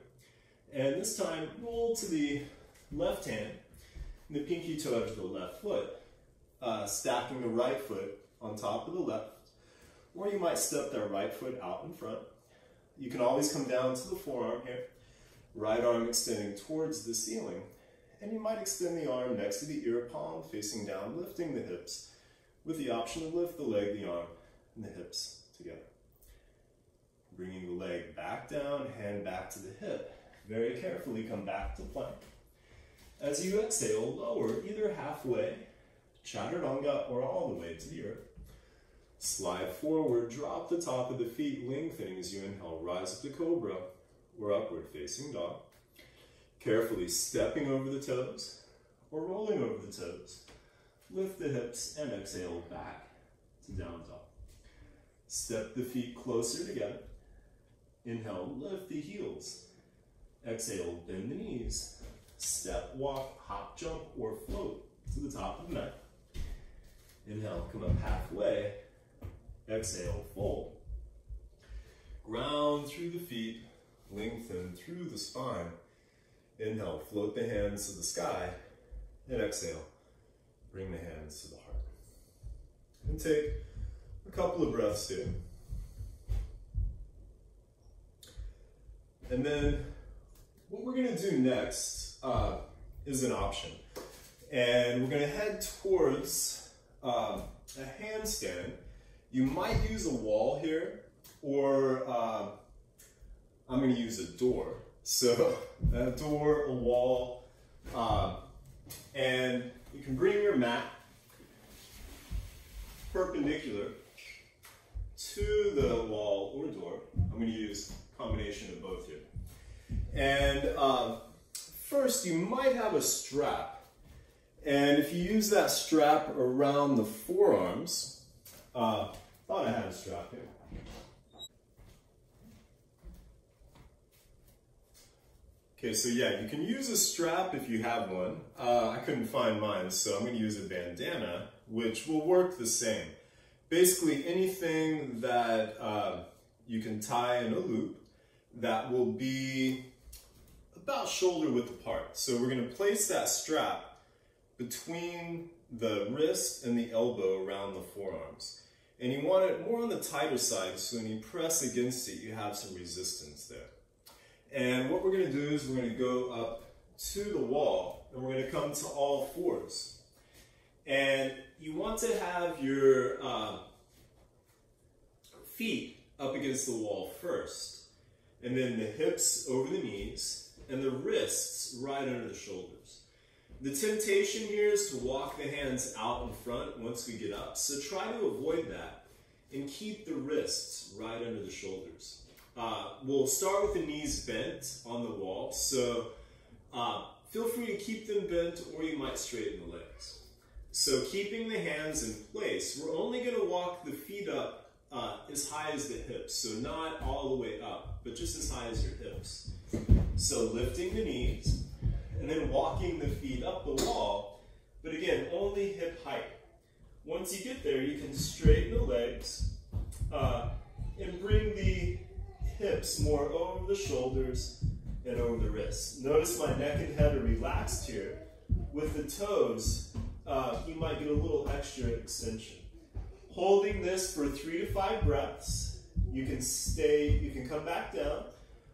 And this time, roll to the left hand, the pinky toe edge of the left foot, stacking the right foot on top of the left. Or you might step that right foot out in front. You can always come down to the forearm here. Right arm extending towards the ceiling. And you might extend the arm next to the ear, palm facing down, lifting the hips, with the option to lift the leg, the arm, and the hips together. Bringing the leg back down, hand back to the hip. Very carefully come back to plank. As you exhale, lower either halfway, chaturanga, or all the way to the earth. Slide forward, drop the top of the feet, lengthening as you inhale, rise up to cobra, or upward facing dog. Carefully stepping over the toes, or rolling over the toes. Lift the hips and exhale back to down dog. Step the feet closer together. Inhale, lift the heels. Exhale, bend the knees. Step, walk, hop, jump, or float to the top of the mat. Inhale, come up halfway. Exhale, fold. Ground through the feet, lengthen through the spine. Inhale, float the hands to the sky. And exhale, bring the hands to the heart. And take a couple of breaths here. And then what we're going to do next is an option. And we're going to head towards a handstand. You might use a wall here, or I'm going to use a door. So a door, a wall, and you can bring your mat perpendicular to the wall or door. I'm going to use a combination of both here. And first, you might have a strap. And if you use that strap around the forearms, thought I had a strap here. Okay, so yeah, you can use a strap if you have one. I couldn't find mine, so I'm going to use a bandana, which will work the same. Basically, anything that you can tie in a loop that will be about shoulder width apart. So we're going to place that strap between the wrist and the elbow around the forearms. And you want it more on the tighter side, so when you press against it, you have some resistance there. And what we're going to do is we're going to go up to the wall, and we're going to come to all fours. And you want to have your feet up against the wall first, and then the hips over the knees, and the wrists right under the shoulders. The temptation here is to walk the hands out in front once we get up, so try to avoid that and keep the wrists right under the shoulders. We'll start with the knees bent on the wall, so feel free to keep them bent, or you might straighten the legs. So keeping the hands in place, we're only going to walk the feet up as high as the hips, so not all the way up, but just as high as your hips. So lifting the knees, and then walking the feet up the wall, but again, only hip height. Once you get there, you can straighten the legs and bring the hips more over the shoulders and over the wrists. Notice my neck and head are relaxed here. With the toes, you might get a little extra extension. Holding this for 3 to 5 breaths, you can come back down,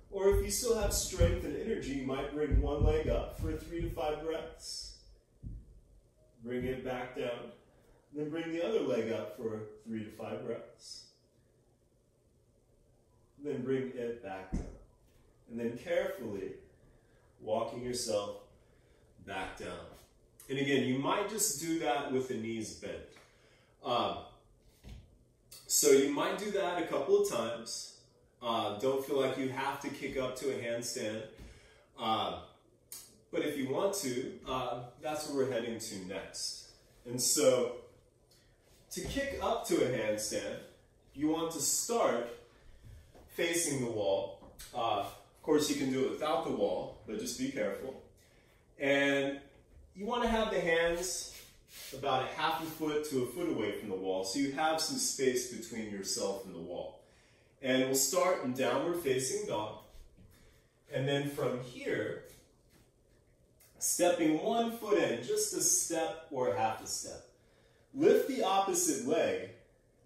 or if you still have strength and energy, you might bring one leg up for 3 to 5 breaths. Bring it back down, then bring the other leg up for 3 to 5 breaths. Then bring it back down. And then carefully walking yourself back down. And again, you might just do that with the knees bent. So you might do that a couple of times. Don't feel like you have to kick up to a handstand. But if you want to, that's where we're heading to next. And so to kick up to a handstand, you want to start facing the wall. Of course, you can do it without the wall, but just be careful. And you want to have the hands about 1/2 foot to 1 foot away from the wall, so you have some space between yourself and the wall. And we'll start in downward facing dog. And then from here, stepping 1 foot in, just a step or 1/2 step. Lift the opposite leg,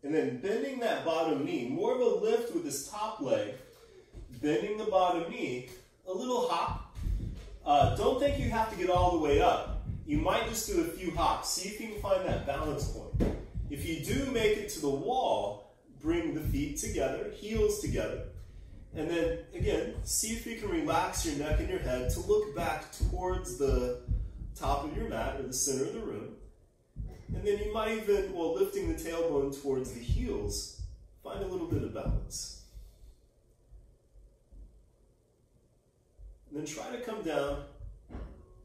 and then bending that bottom knee, more of a lift with this top leg, bending the bottom knee, a little hop. Don't think you have to get all the way up. You might just do a few hops. See if you can find that balance point. If you do make it to the wall, bring the feet together, heels together. And then, again, see if you can relax your neck and your head to look back towards the top of your mat or the center of the room. And then you might even, while lifting the tailbone towards the heels, find a little bit of balance. And then try to come down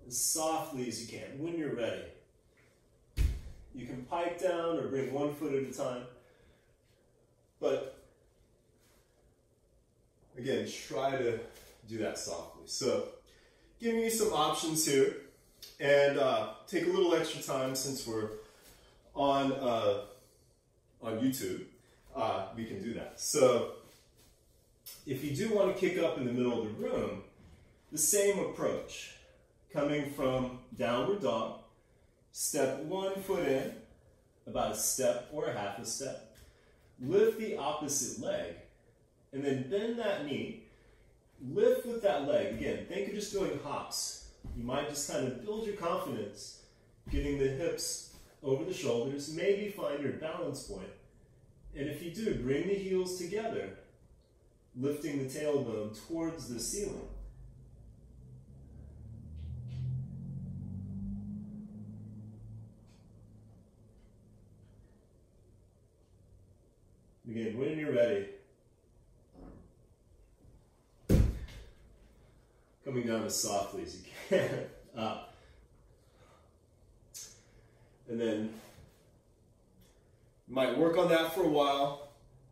as softly as you can when you're ready. You can pike down or bring 1 foot at a time. But again, try to do that softly. So, giving you some options here, and take a little extra time since we're on YouTube. We can do that. So, if you do want to kick up in the middle of the room, the same approach. Coming from downward dog, step 1 foot in, about a step or 1/2 step. Lift the opposite leg, and then bend that knee. Lift with that leg. Again, think of just doing hops. You might just kind of build your confidence, getting the hips over the shoulders, maybe find your balance point. And if you do, bring the heels together, lifting the tailbone towards the ceiling. Again, when you're ready, coming down as softly as you can. And then you might work on that for a while.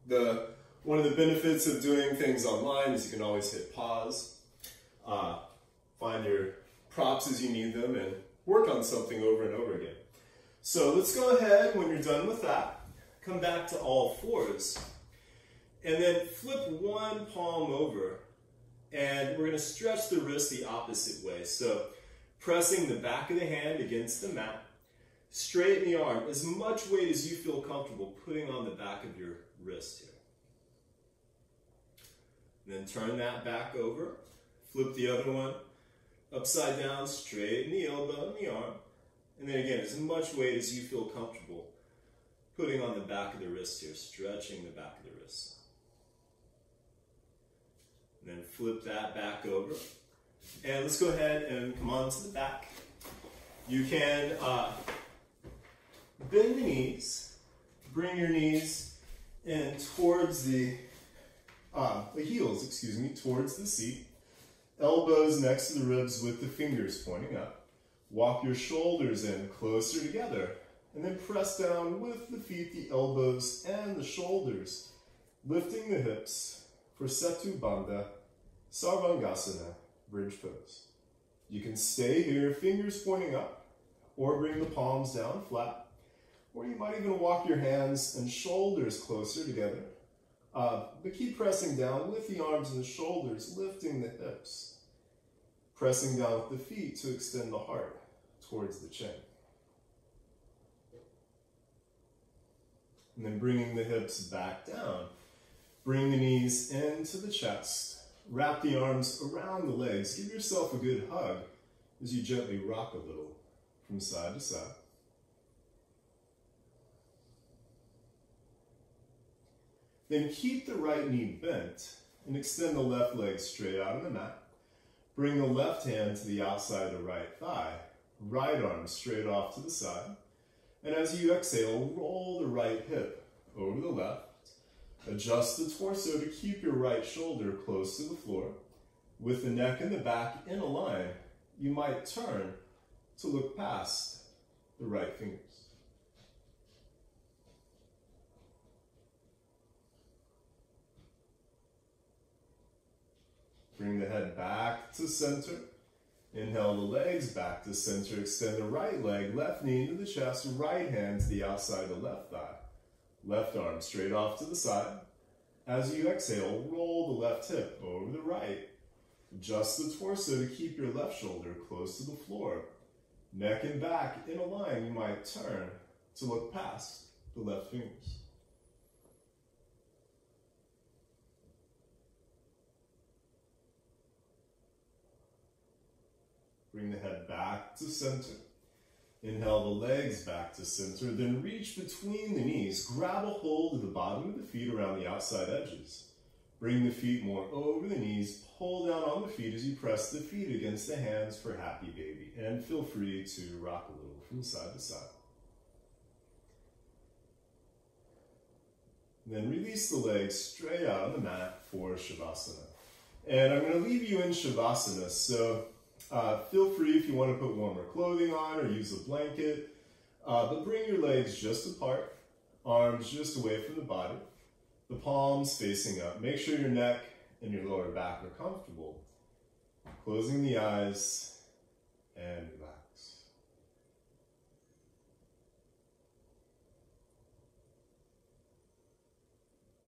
One of the benefits of doing things online is you can always hit pause, find your props as you need them, and work on something over and over again. So let's go ahead, when you're done with that, come back to all fours, and then flip one palm over, and we're going to stretch the wrist the opposite way. So pressing the back of the hand against the mat, straighten the arm, as much weight as you feel comfortable putting on the back of your wrist here. And then turn that back over, flip the other one upside down, straighten the elbow and the arm, and then again, as much weight as you feel comfortable putting on the back of the wrist here, stretching the back of the wrist. And then flip that back over. And let's go ahead and come on to the back. You can bend the knees, bring your knees in towards the heels, towards the seat. Elbows next to the ribs with the fingers pointing up. Walk your shoulders in closer together. And then press down with the feet, the elbows, and the shoulders, lifting the hips for Setu Bandha, Sarvangasana, bridge pose. You can stay here, fingers pointing up, or bring the palms down flat, Or you might even walk your hands and shoulders closer together. But keep pressing down with the arms and the shoulders, lifting the hips. Pressing down with the feet to extend the heart towards the chin. And then bringing the hips back down. Bring the knees into the chest. Wrap the arms around the legs. Give yourself a good hug as you gently rock a little from side to side. Then keep the right knee bent and extend the left leg straight out on the mat. Bring the left hand to the outside of the right thigh. Right arm straight off to the side. And as you exhale, roll the right hip over the left. Adjust the torso to keep your right shoulder close to the floor. With the neck and the back in a line, you might turn to look past the right fingers. Bring the head back to center. Inhale the legs back to center. Extend the right leg, left knee into the chest, right hand to the outside of the left thigh. Left arm straight off to the side. As you exhale, roll the left hip over the right. Adjust the torso to keep your left shoulder close to the floor. Neck and back in a line, you might turn to look past the left fingers. Bring the head back to center. Inhale the legs back to center, then reach between the knees. Grab a hold of the bottom of the feet around the outside edges. Bring the feet more over the knees. Pull down on the feet as you press the feet against the hands for happy baby. And feel free to rock a little from side to side. Then release the legs straight out on the mat for Shavasana. And I'm going to leave you in Shavasana, so feel free if you want to put warmer clothing on or use a blanket, but bring your legs just apart, arms just away from the body, the palms facing up. Make sure your neck and your lower back are comfortable. Closing the eyes and relax.